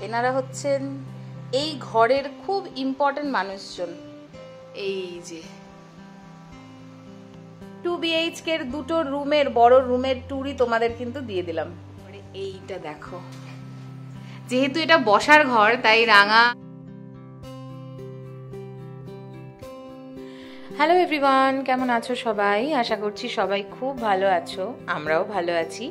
এনারা হচ্ছেন এই ঘরের খুব ইম্পর্টেন্ট মানুষজন। এই যে 2 BHK এর দুটো রুমের বড় রুমের ট্যুরই তোমাদের কিন্তু দিয়ে দিলাম। এইটা দেখো, যেহেতু এটা বসার ঘর তাই রাঙা। হ্যালো এভরিওয়ান, কেমন আছো সবাই? আশা করছি সবাই খুব ভালো আছো, আমরাও ভালো আছি।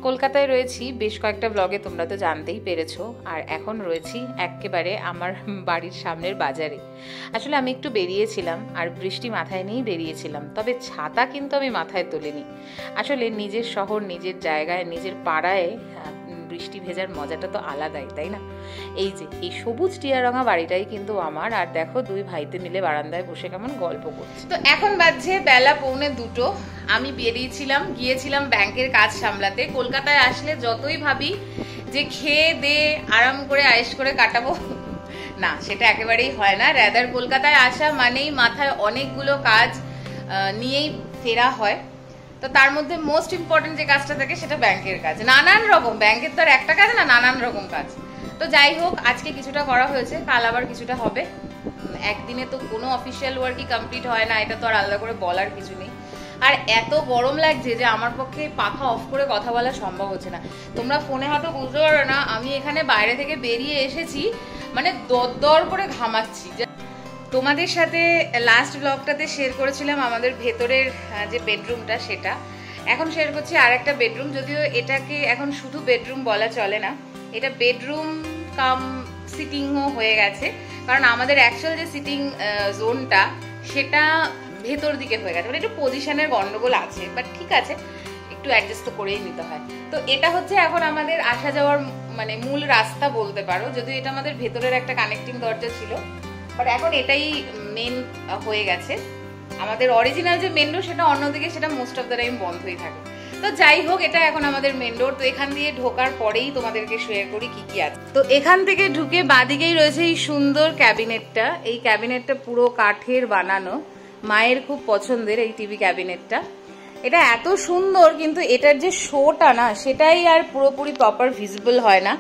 কলকাতায় রয়েছি, বেশ কয়েকটা ব্লগে তোমরা তো জানতেই পেরেছো। আর এখন রয়েছি একেবারে আমার বাড়ির সামনের বাজারে। আসলে আমি একটু বেরিয়েছিলাম আর বৃষ্টি মাথায় নিয়েই বেরিয়েছিলাম, তবে ছাতা কিন্তু আমি মাথায় তুলিনি। আসলে নিজের শহর, নিজের জায়গায়, নিজের পাড়ায় বৃষ্টি ভেজার মজাটা তো আলাদাই, তাই না? এই যে এই সবুজ টিয়ারঙা বাড়িটাই কিন্তু আমার। আর দেখো দুই ভাইতে মিলে বারান্দায় বসে কেমন গল্প করছে। তো এখন বাজছে বেলা 1:45। আমি গিয়েছিলাম ব্যাংকের কাজ সামলাতে। কলকাতায় আসলে যতই ভাবি যে খেয়ে দে আরাম করে আয়েশ করে কাটাবো, না, সেটা একেবারেই হয় না। রাদার কলকাতায় আসা মানেই মাথায় অনেকগুলো কাজ নিয়েই ফেরা হয়। তো তার মধ্যে মোস্ট ইম্পর্টেন্ট যে কাজটা থাকে সেটা ব্যাংকের কাজ। নানান রকম, ব্যাংকের তো আর একটা কাজ না, নানান রকম কাজ। তো যাই হোক, আজকে কিছুটা করা হয়েছে, কাল আবার কিছুটা হবে। একদিনে তো কোনো অফিসিয়াল ওয়ার্কই কমপ্লিট হয় না, এটা তো আর আলাদা করে বলার কিছু নেই। আর এত গরম লাগছে যে আমার পক্ষে পাখা অফ করে কথা বলা সম্ভব হচ্ছে না। তোমরা ফোনে হয়তো বুঝতে পারো না, আমি এখানে বাইরে থেকে বেরিয়ে এসেছি, মানে দরদর করে ঘামাচ্ছি। তোমাদের সাথে লাস্ট ব্লগটাতে শেয়ার করেছিলাম আমাদের ভেতরের যে বেডরুমটা, সেটা এখন শেয়ার করছি। আর একটা বেডরুম, যদিও এটাকে এখন শুধু বেডরুম বলা চলে না, এটা বেডরুম কাম সিটিংও হয়ে গেছে। কারণ আমাদের অ্যাকচুয়াল যে সিটিং জোনটা সেটা ভেতর দিকে হয়ে গেছে, মানে একটু পজিশনের গন্ডগোল আছে, বাট ঠিক আছে, একটু অ্যাডজাস্ট তো করেই নিতে হয়। তো এটা হচ্ছে এখন আমাদের আসা যাওয়ার মানে মূল রাস্তা বলতে পারো, যদিও এটা আমাদের ভেতরের একটা কানেক্টিং দরজা ছিল, বাট এখন এটাই মেন হয়ে গেছে। আমাদের অরিজিনাল যে মেন ডোর সেটা অন্যদিকে, সেটা মোস্ট অফ দ্য টাইম বন্ধই থাকে। তো যাই হোক, এটা এখন আমাদের মেন ডোর। তো এখান দিয়ে ঢোকার পরেই তোমাদেরকে শেয়ার করি কি কি আছে। তো এখান থেকে ঢুকে বাঁদিকেই রয়েছে এই সুন্দর ক্যাবিনেটটা। এই ক্যাবিনেটটা পুরো কাঠের বানানো, মায়ের খুব পছন্দের এই টিভি ক্যাবিনেটটা। এটা এত সুন্দর, কিন্তু এটার যে শোটা না, সেটাই আর পুরোপুরি প্রপার ভিজিবল হয় না।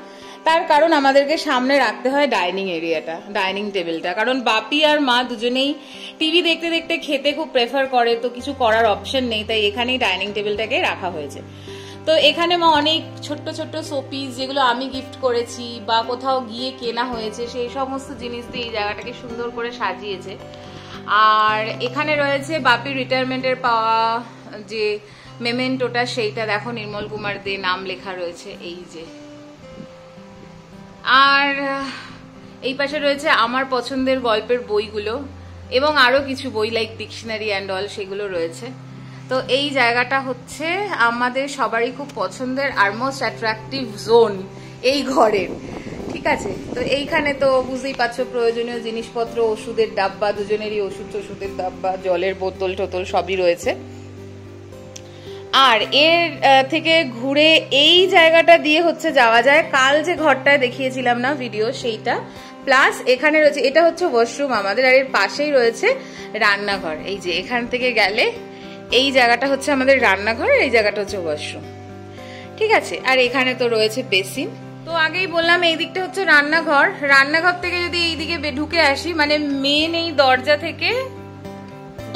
তার কারণ আমাদেরকে সামনে রাখতে হয় ডাইনিং এরিয়াটা, ডাইনিং টেবিলটা। কারণ বাপি আর মা দুজনেই টিভি দেখতে দেখতে খেতে খুব প্রেফার করে, তো কিছু করার অপশন নেই, তাই এখানেই ডাইনিং টেবিলটাকে রাখা হয়েছে। তো এখানে মা অনেক ছোট্ট ছোট্ট শোপিস, যেগুলো আমি গিফট করেছি বা কোথাও গিয়ে কেনা হয়েছে, সেই সমস্ত জিনিস দিয়ে এই জায়গাটাকে সুন্দর করে সাজিয়েছে। আর এখানে রয়েছে বাপির রিটায়ারমেন্টের পাওয়া যে মেমেন্টোটা, সেইটা দেখো নির্মল কুমার দে নাম লেখা রয়েছে, এই যে। আর এই পাশে রয়েছে আমার পছন্দের গল্পের বইগুলো এবং আরো কিছু বই লাইক ডিকশনারি অ্যান্ড অল, সেগুলো রয়েছে। তো এই জায়গাটা হচ্ছে আমাদের সবারই খুব পছন্দের আর মোস্ট অ্যাট্রাকটিভ জোন এই ঘরের, ঠিক আছে? তো এইখানে তো বুঝতেই পারছো, প্রয়োজনীয় জিনিসপত্র, ওষুধের ডাব্বা, দুজনেরই ওষুধের ডাব্বা, জলের বোতল টোতল সবই রয়েছে। আর এর থেকে ঘুরে এই জায়গাটা দিয়ে হচ্ছে যাওয়া যায় কাল যে ঘরটায় দেখিয়েছিলাম না ভিডিও, সেইটা। প্লাস এখানে রয়েছে, এটা হচ্ছে ওয়াশরুম আমাদের, আর এর পাশেই রয়েছে রান্নাঘর। এই যে এখান থেকে গেলে এই জায়গাটা হচ্ছে আমাদের রান্নাঘর, এই জায়গাটা হচ্ছে ওয়াশরুম, ঠিক আছে? আর এখানে তো রয়েছে বেসিন। তো আগেই বললাম এই দিকটা হচ্ছে রান্নাঘর। রান্নাঘর থেকে যদি এই দিকে ঢুকে আসি, মানে মেন এই দরজা থেকে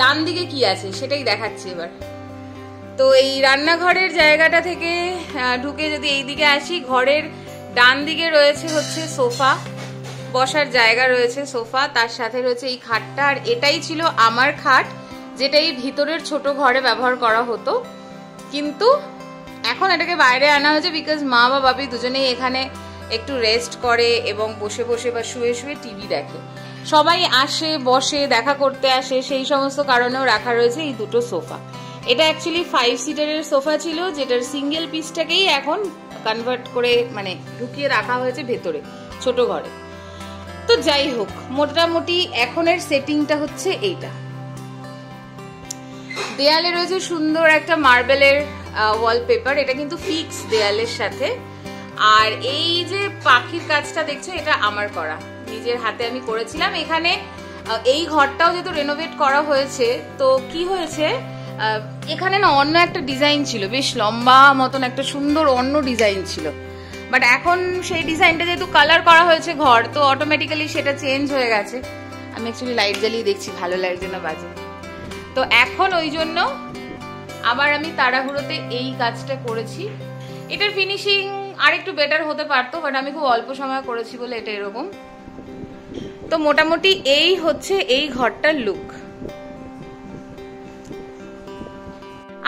ডান দিকে কি আছে সেটাই দেখাচ্ছি এবার। তো এই রান্নাঘরের জায়গাটা থেকে ঢুকে যদি এই দিকে আসি, ঘরের ডান দিকে রয়েছে হচ্ছে সোফা, বসার জায়গা রয়েছে সোফা, তার সাথে রয়েছে এই খাটটা। আর এটাই ছিল আমার খাট, যেটা এই ভিতরের ছোট ঘরে ব্যবহার করা হতো, কিন্তু এখন এটাকে বাইরে আনা হয়েছে বিকজ মা বা বাপি দুজনেই এখানে একটু রেস্ট করে এবং বসে বসে বা শুয়ে শুয়ে টিভি দেখে। সবাই আসে, বসে, দেখা করতে আসে, সেই সমস্ত কারণেও রাখা রয়েছে এই দুটো সোফা। এটা অ্যাকচুয়ালি 5 সিটারের সোফা ছিল, যেটার সিঙ্গেল পিসটাকেই এখন কনভার্ট করে মানে ঢুকিয়ে রাখা হয়েছে ভেতরে ছোট ঘরে। তো যাই হোক, মোটামুটি এখনের সেটিংটা হচ্ছে এইটা। দেয়ালে রয়েছে সুন্দর একটা মার্বেলের ওয়ালপেপার, এটা কিন্তু ফিক্স দেয়ালের সাথে। আর এই যে পাখির কাজটা দেখছো, এটা আমার করা, নিজের হাতে আমি করেছিলাম। এখানে এই ঘরটাও যেহেতু রেনোভেট করা হয়েছে, তো কি হয়েছে, এখানে না অন্য একটা ডিজাইন ছিল, বেশ লম্বা মতন একটা সুন্দর অন্য ডিজাইন ছিল, বাট এখন সেই ডিজাইনটা যেহেতু কালার করা হয়েছে ঘর, তো অটোমেটিক্যালি সেটা চেঞ্জ হয়ে গেছে। আমি অ্যাকচুয়ালি লাইট জ্বালিয়ে দেখছি ভালো লাগছে না বাজে, তো এখন ওই জন্য আবার আমি তাড়াহুড়োতে এই কাজটা করেছি। এটার ফিনিশিং আর একটু বেটার হতে পারতো, বাট আমি খুব অল্প সময় করেছি বলে এটা এরকম। তো মোটামুটি এই হচ্ছে এই ঘরটার লুক।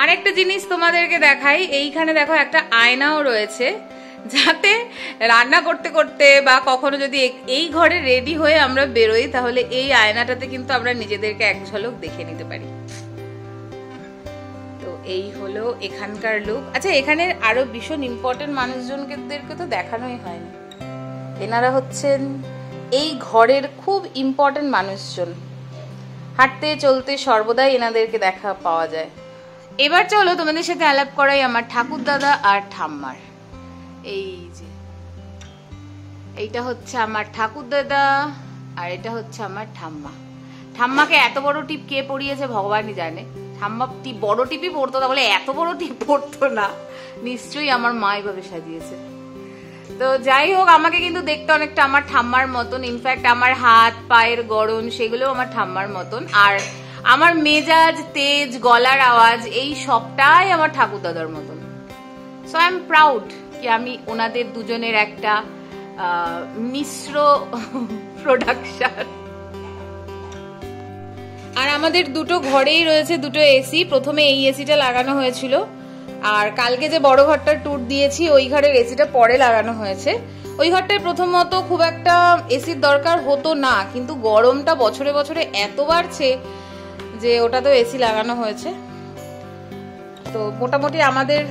আরেকটা জিনিস তোমাদেরকে দেখাই, এইখানে দেখো একটা আয়নাও রয়েছে, যাতে রান্না করতে করতে বা কখনো যদি এই ঘরে রেডি হয়ে আমরা বেরোই, তাহলে এই আয়নাটাতে কিন্তু আমরা নিজেদেরকে এক ঝলক দেখে নিতে পারি। তো এই হলো এখানকার লুক। আচ্ছা, এখানের আরো ভীষণ ইম্পর্টেন্ট মানুষজনদেরকে তো দেখানোই হয়নি। এনারা হচ্ছেন এই ঘরের খুব ইম্পর্টেন্ট মানুষজন, হাঁটতে চলতে সর্বদাই এনাদেরকে দেখা পাওয়া যায়। এবার চলো তোমাদের সাথে আলাপ করাই আমার ঠাকুর দাদা আর ঠাম্মার। এই যে এইটা হচ্ছে আমার ঠাকুর দাদা আর এটা হচ্ছে আমার ঠাম্মা। ঠাম্মাকে এত বড় টিপ কে পরিয়েছে ভগবানই জানে। ঠাম্মা টিপ বড় টিপই পরতো, তাহলে এত বড় টিপ পরতো না, নিশ্চয়ই আমার মা এইভাবে সাজিয়েছে। তো যাই হোক, আমাকে কিন্তু দেখতে অনেকটা আমার ঠাম্মার মতন। ইনফ্যাক্ট আমার হাত পায়ের গড়ন সেগুলো আমার ঠাম্মার মতন, আর আমার মেজাজ, তেজ, গলার আওয়াজ এই সবটাই আমার ঠাকুর দাদার মতন। সো আই এম প্রাউড কি আমি ওনাদের দুজনের একটা মিশ্র প্রোডাকশন। আর আমাদের দুটো ঘরেই রয়েছে দুটো এসি। প্রথমে এই এসিটা লাগানো হয়েছিল, আর কালকে যে বড় ঘরটার ট্যুর দিয়েছি ওই ঘরের এসিটা পরে লাগানো হয়েছে। ওই ঘরটায় প্রথমত খুব একটা এসির দরকার হতো না, কিন্তু গরমটা বছরে বছরে এত বাড়ছে যে ওটা তো এসি লাগানো হয়েছে। তো মোটামুটি আমাদের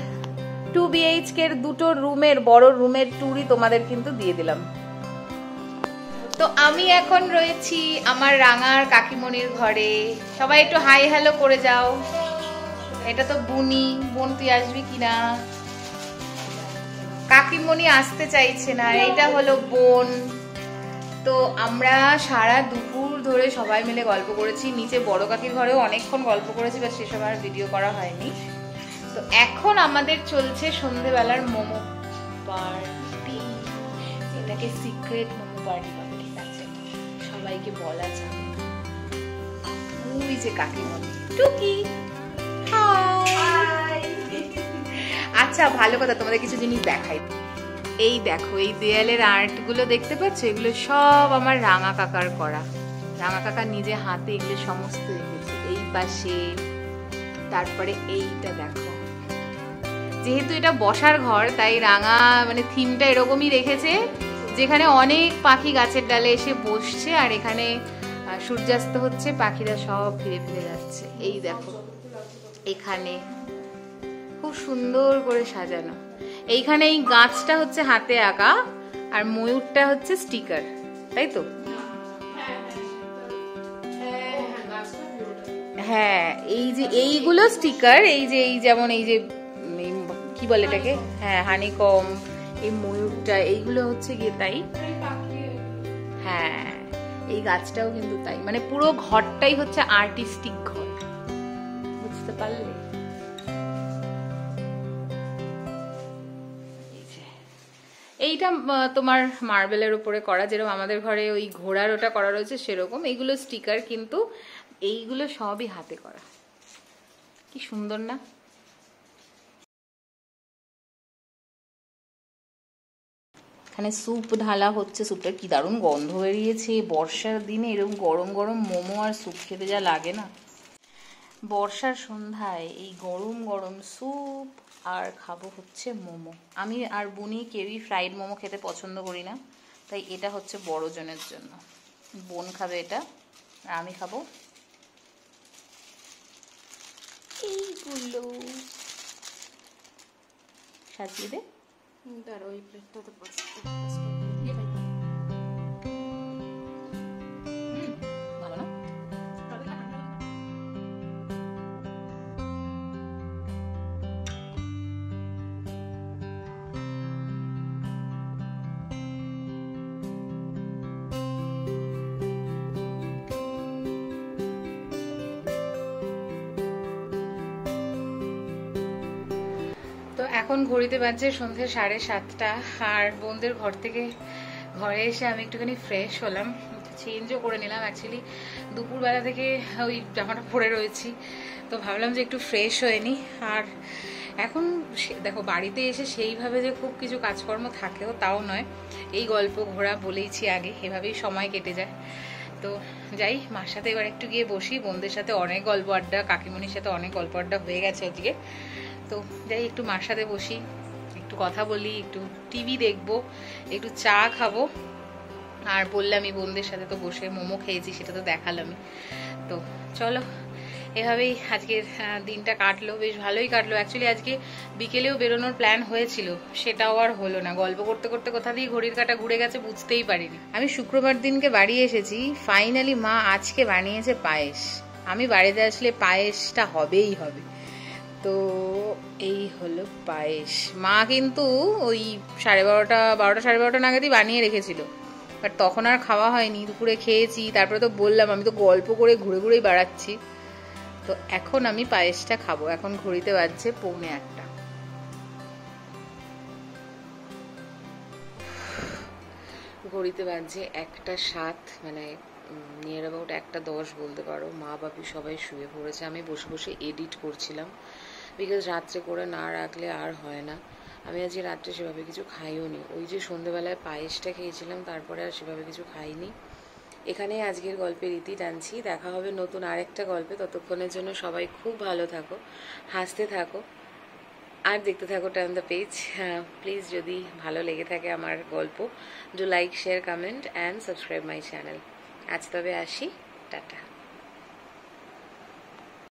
2 BHK এর দুটো রুমের বড় রুমের ট্যুরই তোমাদের কিন্তু দিয়ে দিলাম। তো আমি এখন রয়েছি আমার রাঙার কাকিমণির ঘরে। সবাই একটু হাই হ্যালো করে যাও। এটা তো বুনি। বোন তুই আসবি কিনা? কাকিমণি আসতে চাইছে না। এইটা হলো বোন। তো আমরা সারা দুপুর ধরে সবাই মিলে গল্প করেছি। নিচে বড় কাকির ঘরেও অনেকক্ষণ গল্প করেছি, বাট সেসব আর ভিডিও করা হয়নি। তো এখন আমাদের চলছে সন্ধ্যেবেলার মোমো পার্টি। এটাকে সিক্রেট মোমো পার্টি বলে, ঠিক আছে? সবাইকে বলা যাবে। ওই যে কাকিমণি টুকি। আচ্ছা, ভালো কথা, তোমাদের কিছু জিনিস দেখাই। এই দেখো, এই দেয়ালের আর্ট গুলো দেখতে পাচ্ছ? এগুলো সব আমার রাঙা কাকার করা। রাঙা কাকা নিজে হাতে এগুলো সমস্ত রেখেছে। এই পাশে, তারপরে এইটা দেখো। যেহেতু এটা বসার ঘর, তাই রাঙা মানে থিমটা এরকমই রেখেছে, যেখানে অনেক পাখি গাছের ডালে এসে বসছে, আর এখানে সূর্যাস্ত হচ্ছে, পাখিরা সব ফিরে ফিরে যাচ্ছে। এই দেখো, এখানে খুব সুন্দর করে সাজানো। এইখানে এই গাছটা হচ্ছে হাতে আঁকা, আর ময়ূরটা হচ্ছে স্টিকার, তাই তো? হ্যাঁ, এই যে এইগুলো স্টিকার। এই যে এই যেমন এই যে কি বলে এটাকে, হ্যাঁ হানিকম, এই ময়ূরটা, এইগুলো হচ্ছে গিয়ে তাই। হ্যাঁ, এই গাছটাও কিন্তু তাই। মানে পুরো ঘরটাই হচ্ছে আর্টিস্টিক ঘর, বুঝতে পারলে? এইটা তোমার মার্বেলের উপরে করা, যেরকম আমাদের ঘরে ওই ঘোড়ার ওটা করা রয়েছে সেরকম। এইগুলো স্টিকার, কিন্তু এইগুলো সবই হাতে করা। কি সুন্দর না? এখানে স্যুপ ঢালা হচ্ছে। স্যুপটা কি দারুণ গন্ধ বেরিয়েছে। বর্ষার দিনে এরকম গরম গরম মোমো আর স্যুপ খেতে যা লাগে না। বর্ষার সন্ধ্যায় এই গরম গরম স্যুপ আর খাবো হচ্ছে মোমো। আমি আর বুনি কেউই ফ্রাইড মোমো খেতে পছন্দ করি না, তাই এটা হচ্ছে বড় জনের জন্য। বোন খাবে এটা, আর আমি খাবো এইগুলো। সাজিয়ে দে। দাঁড়া, ওই প্লেটটা তো ভালো না? তো এখন ঘড়িতে বাজছে সন্ধ্যে 7:30 আর বোনদের ঘর থেকে ঘরে এসে আমি একটুখানি ফ্রেশ হলাম, চেঞ্জও করে নিলাম। অ্যাকচুয়ালি দুপুরবেলা থেকে ওই জামাটা পরে রয়েছি, তো ভাবলাম যে একটু ফ্রেশ হয়ে নিই। আর এখন দেখো বাড়িতে এসে সেইভাবে যে খুব কিছু কাজকর্ম থাকেও তাও নয়, এই গল্প ঘোরা বলেইছি আগে, এভাবেই সময় কেটে যায়। তো যাই, মার সাথে এবার একটু গিয়ে বসি, বোনদের সাথে অনেক গল্প আড্ডা, কাকিমণির সাথে অনেক গল্প আড্ডা হয়ে গেছে আজকে। তো যাই একটু মার সাথে বসি, একটু কথা বলি, একটু টিভি দেখবো, একটু চা খাবো। আর বললামই বোনদের সাথে তো বসে মোমো খেয়েছি, সেটা তো দেখালামই। তো চলো, এভাবেই আজকের দিনটা কাটলো, বেশ ভালোই কাটলো। অ্যাকচুয়ালি আজকে বিকেলেও বেরোনোর প্ল্যান হয়েছিল, সেটাও আর হলো না। গল্প করতে করতে কোথা দিয়ে ঘড়ির কাঁটা ঘুরে গেছে বুঝতেই পারিনি। আমি শুক্রবার দিনকে বাড়ি এসেছি, ফাইনালি মা আজকে বানিয়েছে পায়েস। আমি বাড়িতে আসলে পায়েসটা হবেই হবে। তো এই হলো পায়েস। মা কিন্তু ওই 12:30 12:30 নাগাদই বানিয়ে রেখেছিল, বাট তখন আর খাওয়া হয়নি। দুপুরে খেয়েছি, তারপরে তো বললাম আমি তো গল্প করে ঘুরে ঘুরেই বেড়াচ্ছি। তো এখন আমি পায়েসটা খাবো। এখন ঘড়িতে বাজছে 1:45। ঘড়িতে বাজছে 1:07, মানে নিয়ার অ্যাবাউট 1:10 বলতে পারো। মা বাপি সবাই শুয়ে পড়েছে, আমি বসে বসে এডিট করছিলাম, বিকজ রাত্রে করে না রাখলে আর হয় না। আমি আজকে রাত্রে সেভাবে কিছু খাইও নি, ওই যে সন্ধ্যেবেলায় পায়েসটা খেয়েছিলাম, তারপরে আর সেভাবে কিছু খাইনি। এখানেই আজকের গল্পের ইতি টানছি। দেখা হবে নতুন আরেকটা গল্পে। ততক্ষণের জন্য সবাই খুব ভালো থাকো, হাসতে থাকো, আর দেখতে থাকো টার্ন দ্য পেজ। প্লিজ যদি ভালো লেগে থাকে আমার গল্প, do like, share, comment and subscribe my channel. আজ তবে আসি, টাটা।